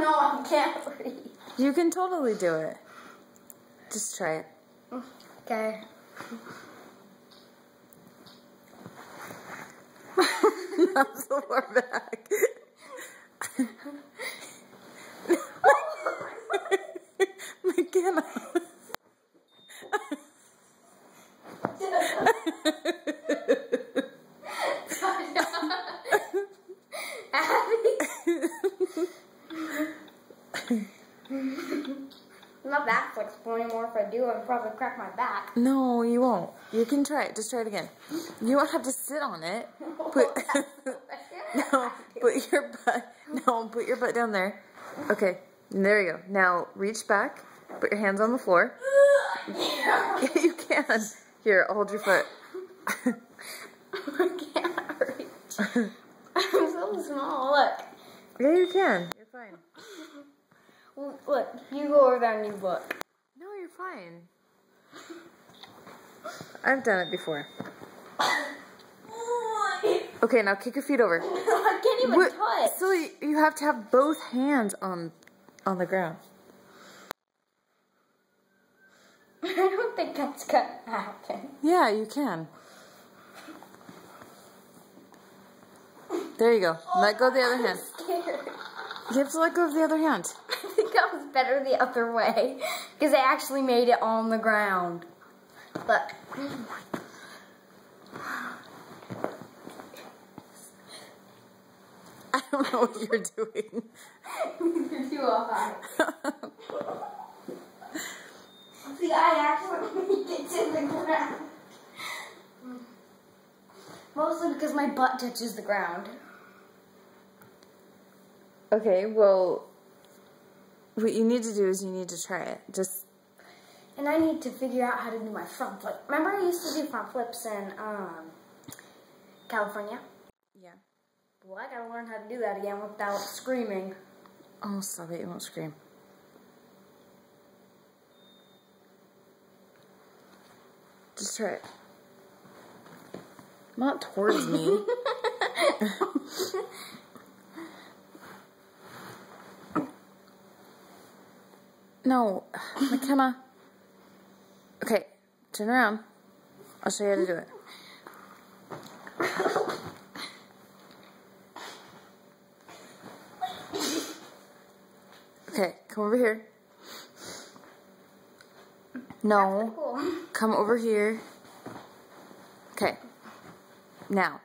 No, I can't reach. You can totally do it. Just try it. Okay. Not so far back. McKenna. I'm not that flexible anymore. If I do, I'd probably crack my back. No, you won't. You can try it. Just try it again. You won't have to sit on it. Put put your butt down there. Okay, there you go. Now reach back. Put your hands on the floor. Yeah, you can. Here, I'll hold your foot. I can't reach. I'm so small. Look. Yeah, you can. You're fine. Look, you go over there and you look. No, you're fine. I've done it before. Okay, now kick your feet over. I can't even touch. So you have to have both hands on the ground. I don't think that's gonna happen. Yeah, you can. There you go. Let go of the other hand. You have to let go of the other hand. I think that was better the other way, because I actually made it on the ground. But I don't know what you're doing. Neither do I. See, I actually made it to the ground. Mostly because my butt touches the ground. Okay, well, what you need to do is you need to try it. And I need to figure out how to do my front flip. Remember I used to do front flips in California? Yeah. Well, I gotta learn how to do that again without screaming. Oh, stop it. You won't scream. Just try it. Not towards me. No, McKenna. Okay, turn around. I'll show you how to do it. Okay, come over here. No, Cool. come over here. Okay, now,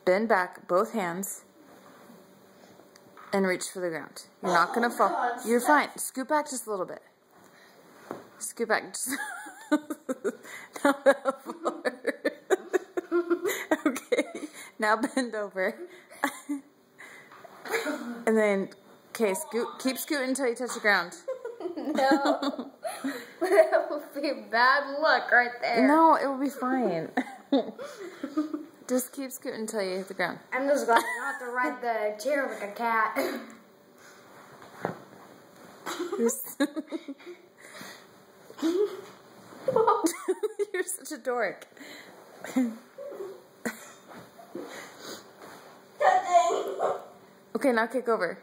bend back both hands and reach for the ground. You're not going to fall. God, You're fine. Scoot back just a little bit. Scoot back just not that far. Okay, now bend over. And then, okay, keep scooting until you touch the ground. No. That would be bad luck right there. No, it will be fine. Just keep scooting until you hit the ground. I'm just glad I don't have to ride the chair like a cat. You're such a dork. Okay, now kick over.